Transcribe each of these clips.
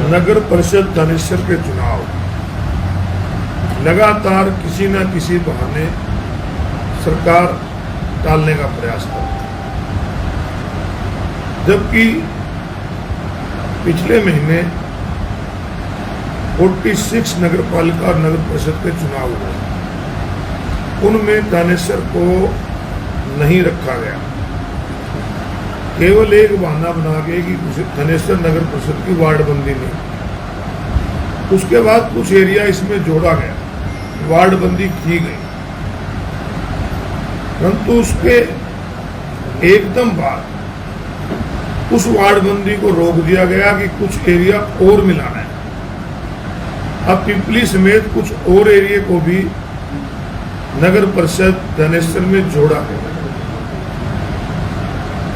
नगर परिषद थानेसर के चुनाव लगातार किसी न किसी बहाने सरकार टालने का प्रयास कर रही है, जबकि पिछले महीने 46 नगर पालिका और नगर परिषद के चुनाव हुए, उनमें थानेसर को नहीं रखा गया। केवल एक बहाना बना के कि थानेसर नगर परिषद की वार्ड बंदी नहीं। उसके बाद कुछ एरिया इसमें जोड़ा गया, वार्ड बंदी की गई, परंतु उसके एकदम बाद उस वार्ड बंदी को रोक दिया गया कि कुछ एरिया और मिलाना है। अब पिपली समेत कुछ और एरिया को भी नगर परिषद थानेसर में जोड़ा गया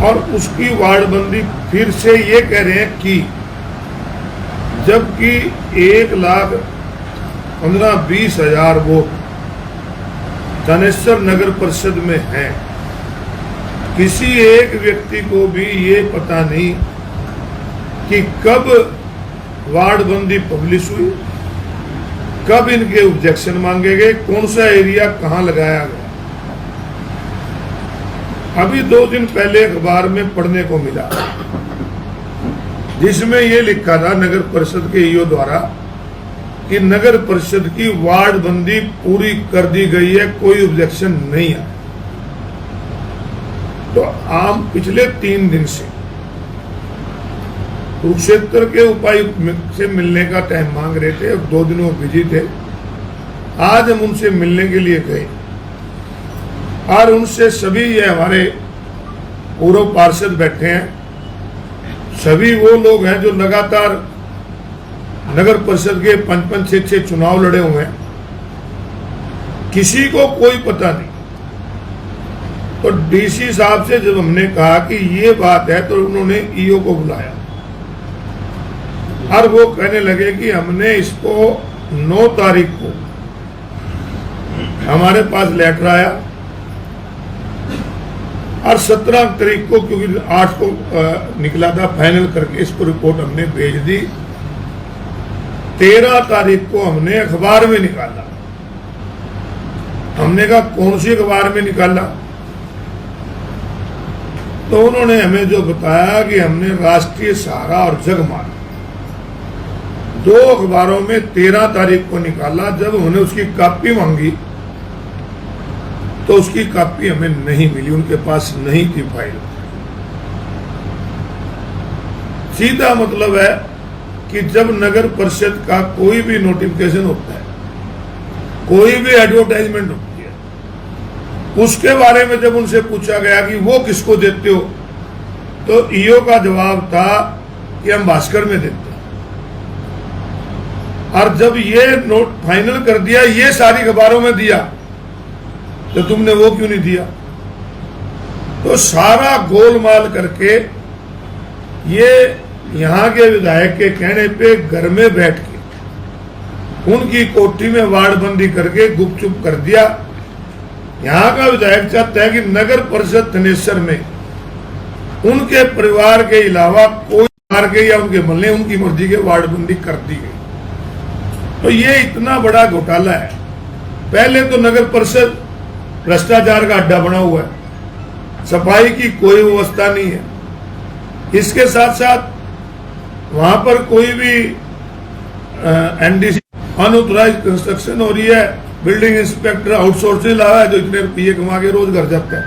और उसकी वार्ड बंदी फिर से ये कह रहे हैं कि जबकि 1,15,20,000 वोट थानेसर नगर परिषद में हैं, किसी एक व्यक्ति को भी ये पता नहीं कि कब वार्ड बंदी पब्लिश हुई, कब इनके ऑब्जेक्शन मांगे गए, कौन सा एरिया कहां लगाया गया। अभी 2 दिन पहले अखबार में पढ़ने को मिला जिसमें यह लिखा था नगर परिषद के ईओ द्वारा कि नगर परिषद की वार्ड बंदी पूरी कर दी गई है, कोई ऑब्जेक्शन नहीं है। तो आम पिछले 3 दिन से कुरुक्षेत्र के उपायुक्त से मिलने का टाइम मांग रहे थे, 2 दिनों बिजी थे। आज हम उनसे मिलने के लिए गए और उनसे सभी, ये हमारे पूर्व पार्षद बैठे हैं, सभी वो लोग हैं जो लगातार नगर परिषद के 5-5, 6-6 चुनाव लड़े हुए हैं, किसी को कोई पता नहीं। तो डीसी साहब से जब हमने कहा कि ये बात है तो उन्होंने ईओ को बुलाया और वो कहने लगे कि हमने इसको 9 तारीख को हमारे पास लेटर आया और 17 तारीख को, क्योंकि 8 को निकला था फाइनल करके, इसको रिपोर्ट हमने भेज दी। 13 तारीख को हमने अखबार में निकाला। हमने कहा कौन सी अखबार में निकाला? तो उन्होंने हमें जो बताया कि हमने राष्ट्रीय सहारा और जगमाल 2 अखबारों में 13 तारीख को निकाला। जब उन्होंने उसकी कॉपी मांगी तो उसकी कॉपी हमें नहीं मिली, उनके पास नहीं थी फाइल। सीधा मतलब है कि जब नगर परिषद का कोई भी नोटिफिकेशन होता है, कोई भी एडवर्टाइजमेंट होती है, उसके बारे में जब उनसे पूछा गया कि वो किसको देते हो, तो ईओ का जवाब था कि हम भास्कर में देते हैं। और जब ये नोट फाइनल कर दिया, ये सारी अखबारों में दिया, तो तुमने वो क्यों नहीं दिया? तो सारा गोलमाल करके ये यहाँ के विधायक के कहने पे घर में बैठ के उनकी कोठी में वार्ड बंदी करके गुपचुप कर दिया। यहाँ का विधायक चाहता है कि नगर परिषद थानेसर में उनके परिवार के अलावा कोई मार के या उनके मल्ले उनकी मर्जी के वार्ड बंदी कर दी गई। तो ये इतना बड़ा घोटाला है। पहले तो नगर परिषद भ्रष्टाचार का अड्डा बना हुआ है, सफाई की कोई व्यवस्था नहीं है। इसके साथ साथ वहां पर कोई भी एनडीसी अनऑथराइज्ड कंस्ट्रक्शन हो रही है, बिल्डिंग इंस्पेक्टर आउटसोर्सिंग लाया है जो इतने रुपये कमा के रोज घर जाता है।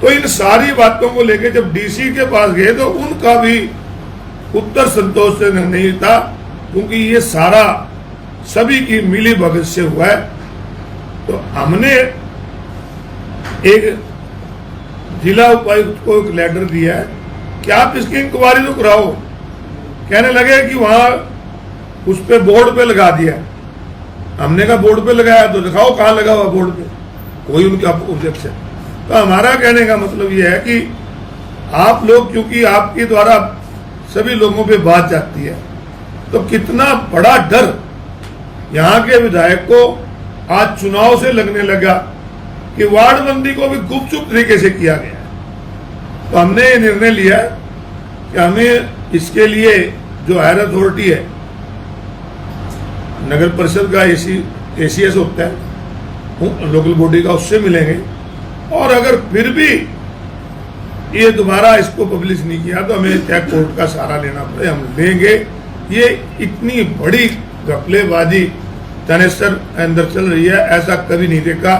तो इन सारी बातों को लेकर जब डीसी के पास गए तो उनका भी उत्तर संतोष से नहीं था, क्योंकि ये सारा सभी की मिली भगत से हुआ है। तो हमने एक जिला उपायुक्त को एक लेटर दिया है कि आप इसकी इंक्वायरी तो कराओ। कहने लगे कि वहां उस पे बोर्ड पे लगा दिया। हमने कहा बोर्ड पे लगाया तो दिखाओ कहां लगा हुआ बोर्ड पे, कोई उनका ऑब्जेक्शन। तो हमारा कहने का मतलब यह है कि आप लोग, क्योंकि आपके द्वारा सभी लोगों पे बात जाती है, तो कितना बड़ा डर यहाँ के विधायक को आज चुनाव से लगने लगा कि वार्ड बंदी को भी गुपचुप तरीके से किया गया है। तो हमने ये निर्णय लिया कि हमें इसके लिए जो हायर अथॉरिटी है, नगर परिषद का एसीएस होता है लोकल बॉडी का, उससे मिलेंगे। और अगर फिर भी ये दोबारा इसको पब्लिश नहीं किया तो हमें क्या कोर्ट का सहारा लेना पड़े, हम लेंगे। ये इतनी बड़ी घपलेबाजी तनेसर अंदर चल रही है, ऐसा कभी नहीं देखा।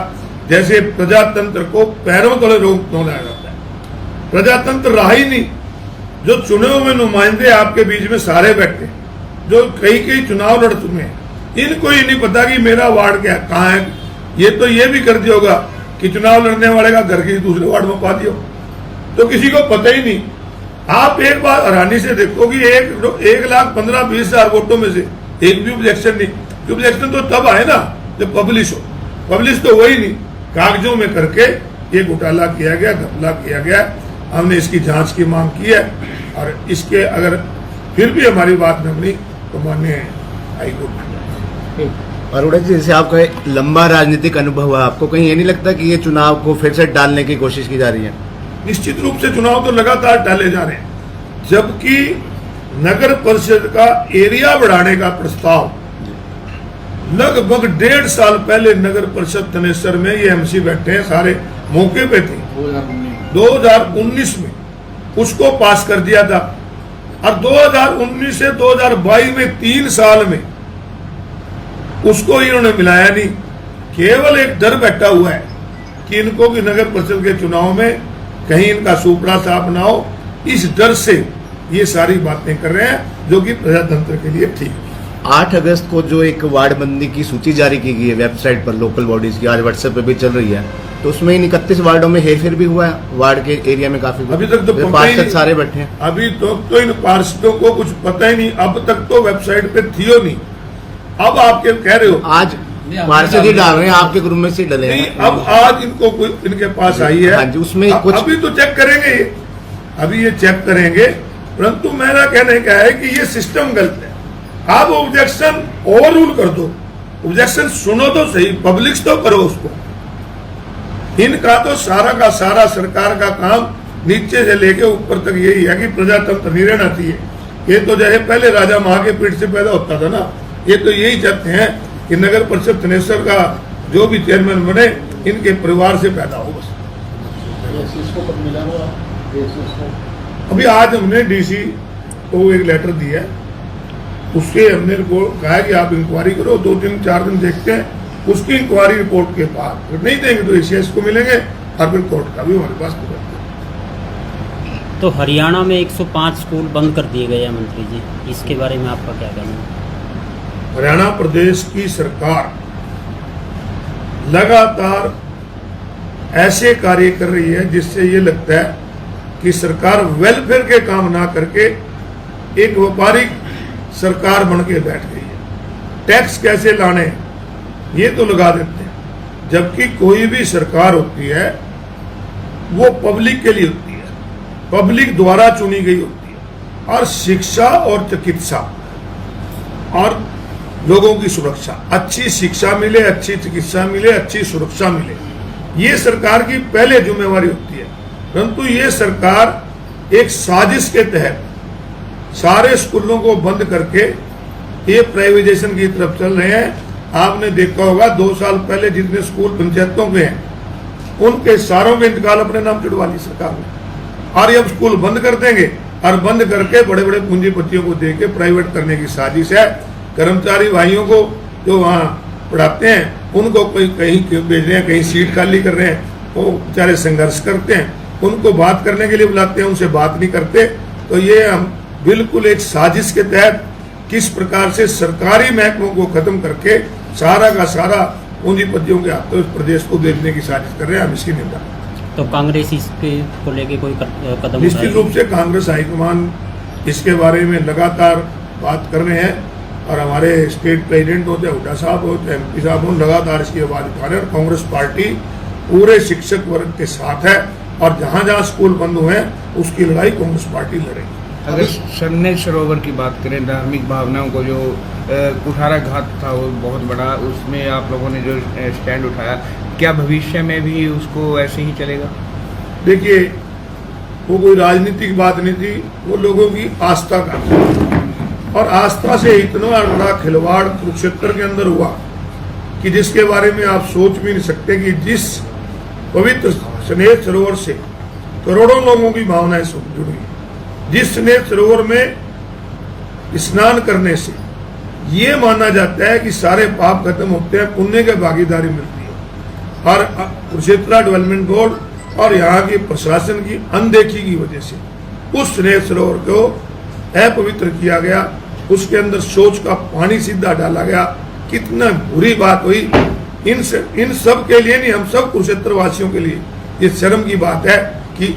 जैसे प्रजातंत्र को पैरों तले रोक लाया जाता है, प्रजातंत्र रहा ही नहीं। जो चुने हुए नुमाइंदे आपके बीच में सारे बैठे, जो कई चुनाव लड़ चुके हैं, इनको ही नहीं पता कि मेरा वार्ड क्या कहाँ है। ये तो ये भी कर दिया होगा कि चुनाव लड़ने वाले का घर के दूसरे वार्ड में पा दिया, तो किसी को पता ही नहीं। आप एक बार हैरानी से देखो कि 1,15,20,000 वोटों में से एक भी ऑब्जेक्शन नहीं। ऑब्जेक्शन तो तब आए ना जब पब्लिश हो, पब्लिश तो वही नहीं, कागजों में करके ये घोटाला किया गया, घपला किया गया। हमने इसकी जांच की मांग की है और इसके अगर फिर भी हमारी बात न बनी तो माननीय हाईकोर्ट। अरोड़ा जी, जैसे आपका लंबा राजनीतिक अनुभव है, आपको कहीं ये नहीं लगता कि ये चुनाव को फिर से टालने की कोशिश की जा रही है? निश्चित रूप से चुनाव तो लगातार टाले जा रहे हैं, जबकि नगर परिषद का एरिया बढ़ाने का प्रस्ताव लगभग 1.5 साल पहले नगर परिषद तनेसर में, ये एमसी बैठे हैं सारे, मौके पे थे 2019 में उसको पास कर दिया था। और 2019 से 2022 में 3 साल में उसको इन्होंने मिलाया नहीं। केवल एक डर बैठा हुआ है कि इनको कि नगर परिषद के चुनाव में कहीं इनका सुपड़ा साफ ना हो, इस डर से ये सारी बातें कर रहे हैं, जो कि प्रजातंत्र के लिए ठीक है। 8 अगस्त को जो एक वार्ड बंदी की सूची जारी की गई है वेबसाइट पर लोकल बॉडीज की, आज व्हाट्सएप पे भी चल रही है, तो उसमें इन 31 वार्डों में हेरफेर भी हुआ है। वार्ड के एरिया में काफी अभी तक तो पार्षद सारे बैठे हैं। अभी तो इन पार्षदों को कुछ पता ही नहीं, अब तक तो वेबसाइट पे थी हो नहीं। अब आपके कह रहे हो आज पार्षद ही डाल रहे हैं, आपके ग्रुप में से डले हैं। अब आज इनको इनके पास आई है। हाँ जी, उसमें कुछ अभी तो चेक करेंगे, अभी ये चेक करेंगे। परंतु मेरा कहने का है कि ये सिस्टम गलत है। आप ऑब्जेक्शन ओवर रूल कर दो, ऑब्जेक्शन सुनो तो सही, पब्लिक तो करो उसको। इनका तो सारा का सारा सरकार का काम नीचे से लेके ऊपर तक यही है कि प्रजातंत्र नहीं रहना चाहिए। ये तो जैसे पहले राजा महा के पीठ से पैदा होता था ना, ये तो यही चाहते हैं कि नगर परिषद तनेसर का जो भी चेयरमैन बने इनके परिवार से पैदा हो बस। अभी आज हमने डीसी को एक लेटर दिया है, उसके हमने कहा है कि आप इंक्वायरी करो, 2-3-4 दिन देखते हैं। उसकी इंक्वायरी रिपोर्ट के बाद फिर नहीं देंगे तो एसीएस को मिलेंगे और फिर कोर्ट का भी हमारे पास तो हरियाणा में 105 स्कूल बंद कर दिए गए हैं मंत्री जी, इसके बारे में आपका क्या कहना है? हरियाणा प्रदेश की सरकार लगातार ऐसे कार्य कर रही है जिससे ये लगता है कि सरकार वेलफेयर के काम ना करके एक व्यापारिक सरकार बन के बैठ गई है। टैक्स कैसे लाने ये तो लगा देते हैं, जबकि कोई भी सरकार होती है वो पब्लिक के लिए होती है, पब्लिक द्वारा चुनी गई होती है। और शिक्षा और चिकित्सा और लोगों की सुरक्षा, अच्छी शिक्षा मिले, अच्छी चिकित्सा मिले, अच्छी सुरक्षा मिले, ये सरकार की पहले जिम्मेवारी होती है। परंतु ये सरकार एक साजिश के तहत सारे स्कूलों को बंद करके ये प्राइवेटाइजेशन की तरफ चल रहे हैं। आपने देखा होगा 2 साल पहले जितने स्कूल पंचायतों के हैं उनके सारों के इंतकाल अपने नाम चढ़वा ली सरकार ने, और ये अब स्कूल बंद कर देंगे और बंद करके बड़े बड़े पूंजीपतियों को देके प्राइवेट करने की साजिश है। कर्मचारी भाइयों को जो वहाँ पढ़ाते हैं उनको कोई कहीं भेज रहे हैं, कहीं सीट खाली कर रहे हैं, वो बेचारे संघर्ष करते हैं, उनको बात करने के लिए बुलाते हैं, उनसे बात नहीं करते। तो ये हम बिल्कुल एक साजिश के तहत किस प्रकार से सरकारी महकमों को खत्म करके सारा का सारा पूंजीपतियों के हाथों इस प्रदेश को बेचने की साजिश कर रहे हैं, हम इसकी निंदा। तो कांग्रेस इसके को लेके कोई कदम निश्चित रूप से कांग्रेस हाईकमान इसके बारे में लगातार बात कर रहे हैं, और हमारे स्टेट प्रेसिडेंट हो चाहे हुड्डा साहब हो चाहे एमपी साहब हो, लगातार इसकी आवाज उठा रहे हैं। और कांग्रेस पार्टी पूरे शिक्षक वर्ग के साथ है, और जहां जहां स्कूल बंद हुए हैं उसकी लड़ाई कांग्रेस पार्टी लड़ेगी। अगर सरनेज सरोवर की बात करें, धार्मिक भावनाओं को जो कुठाराघात था वो बहुत बड़ा, उसमें आप लोगों ने जो स्टैंड उठाया, क्या भविष्य में भी उसको ऐसे ही चलेगा? देखिए, वो कोई राजनीतिक बात नहीं थी, वो लोगों की आस्था का, और आस्था से इतना बड़ा खिलवाड़ कुरुक्षेत्र के अंदर हुआ कि जिसके बारे में आप सोच भी नहीं सकते कि जिस पवित्र स्नेह सरोवर से करोड़ों लोगों की भावनाएं जुड़ी, जिस स्नेह सरोवर में स्नान करने से ये माना जाता है कि सारे पाप खत्म होते हैं, पुण्य की भागीदारी मिलती है। और कुरुक्षेत्र डेवलपमेंट बोर्ड और यहाँ की प्रशासन की अनदेखी की वजह से उस स्नेह सरोवर को अपवित्र किया गया, उसके अंदर शौच का पानी सीधा डाला गया। कितना बुरी बात हुई। इन सब के लिए नहीं, हम सब कुरुक्षेत्र वासियों के लिए ये शर्म की बात है कि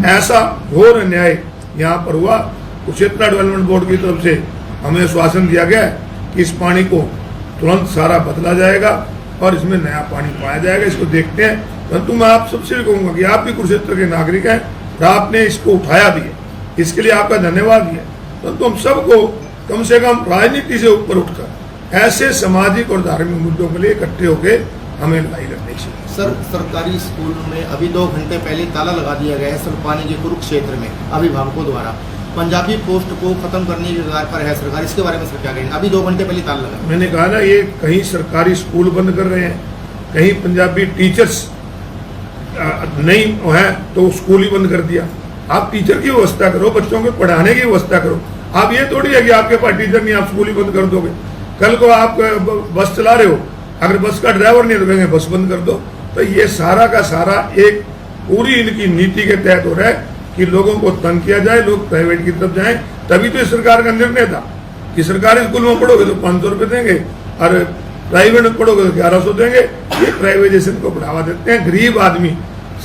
ऐसा घोर अन्याय यहाँ पर हुआ। कुरुक्षेत्र डेवलपमेंट बोर्ड की तरफ से हमें आश्वासन दिया गया है कि इस पानी को तुरंत सारा बदला जाएगा और इसमें नया पानी पाया जाएगा। इसको देखते हैं। परंतु मैं आप सबसे भी कहूंगा कि आप भी कुरुक्षेत्र के नागरिक हैं और आपने इसको उठाया भी है, इसके लिए आपका धन्यवाद भी है। परंतु हम सबको कम से कम राजनीति से ऊपर उठकर ऐसे सामाजिक और धार्मिक मुद्दों के लिए इकट्ठे होकर हमें लड़ाई लड़नी चाहिए। सर, सरकारी स्कूल में अभी 2 घंटे पहले ताला लगा दिया गया है सुल्पानी के कुरुक्षेत्र में अभिभावकों द्वारा। पंजाबी पोस्ट को खत्म करने की कगार पर है सरकार, इसके बारे में सर क्या कहेंगे? अभी 2 घंटे पहले ताला लगा। मैंने कहा ना, ये कहीं सरकारी स्कूल बंद कर रहे हैं, कहीं पंजाबी टीचर्स नहीं है तो स्कूल ही बंद कर दिया। आप टीचर की व्यवस्था करो, बच्चों को पढ़ाने की व्यवस्था करो। आप ये थोड़ी है कि आपके पास टीचर नहीं, आप स्कूल ही बंद कर दोगे। कल को आप बस चला रहे हो, अगर बस का ड्राइवर नहीं तो कहेंगे बस बंद कर दो। तो ये सारा का सारा एक पूरी इनकी नीति के तहत हो रहा है कि लोगों को तंग किया जाए, लोग प्राइवेट की तरफ जाएं। तभी तो सरकार का निर्णय था कि सरकारी स्कूल में पढ़ोगे तो 500 रुपये देंगे और प्राइवेट में पढ़ोगे तो 1100 देंगे। ये प्राइवेटाइजेशन को बढ़ावा देते हैं। गरीब आदमी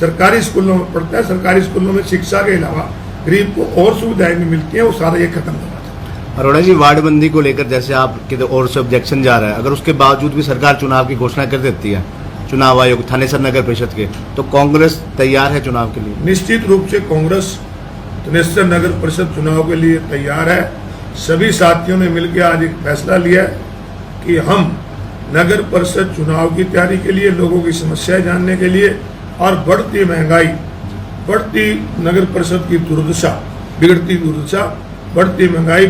सरकारी स्कूलों में पढ़ता है, सरकारी स्कूलों में शिक्षा के अलावा गरीब को और सुविधाएं नहीं मिलती हैं, वो सारा ये खत्म करना था। अरोड़ा जी, वार्डबंदी को लेकर जैसे आपके और से ऑब्जेक्शन जा रहा है, अगर उसके बावजूद भी सरकार चुनाव की घोषणा कर देती है, चुनाव आयोग थानेसर नगर परिषद के, तो कांग्रेस तैयार है चुनाव के लिए? निश्चित रूप से कांग्रेस थानेसर नगर परिषद चुनाव के लिए तैयार है। सभी साथियों ने मिलकर आज एक फैसला लिया है कि हम नगर परिषद चुनाव की तैयारी के लिए, लोगों की समस्याएं जानने के लिए और बढ़ती महंगाई, बढ़ती नगर परिषद की दुर्दशा, बिगड़ती दुर्दशा, बढ़ती महंगाई,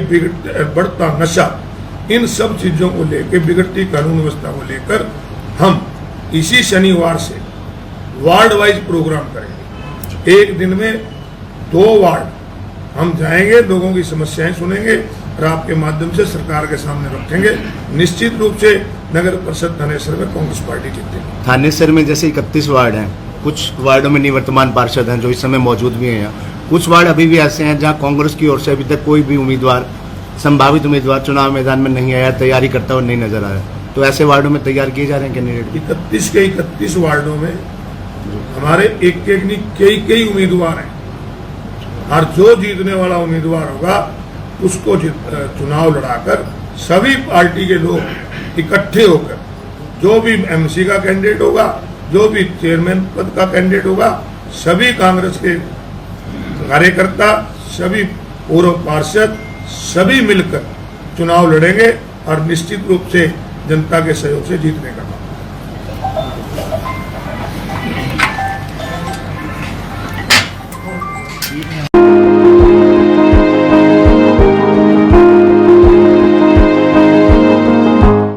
बढ़ता नशा, इन सब चीजों को लेकर, बिगड़ती कानून व्यवस्था को लेकर हम इसी शनिवार से वार्ड वाइज प्रोग्राम करेंगे। एक दिन में 2 वार्ड हम जाएंगे, लोगों की समस्याएं सुनेंगे और आपके माध्यम से सरकार के सामने रखेंगे। निश्चित रूप से नगर परिषद थानेसर में कांग्रेस पार्टी जीतेगी। थानेसर में जैसे 31 वार्ड हैं, कुछ वार्डों में निवर्तमान पार्षद हैं जो इस समय मौजूद भी हैं यहाँ, कुछ वार्ड अभी भी ऐसे हैं जहाँ कांग्रेस की ओर से अभी तक कोई भी उम्मीदवार, संभावित उम्मीदवार चुनाव मैदान में नहीं आया, तैयारी करता हुआ नहीं नजर आया। तो ऐसे वार्डों में तैयार किए जा रहे हैं कैंडिडेट? 31 के 31 वार्डों में हमारे एक नहीं कई उम्मीदवार हैं और जो जीतने वाला उम्मीदवार होगा उसको चुनाव लड़ाकर सभी पार्टी के लोग इकट्ठे होकर, जो भी एमसी का कैंडिडेट होगा, जो भी चेयरमैन पद का कैंडिडेट होगा, सभी कांग्रेस के कार्यकर्ता, सभी पूर्व पार्षद, सभी मिलकर चुनाव लड़ेंगे और निश्चित रूप से जनता के सहयोग से जीतने का काम।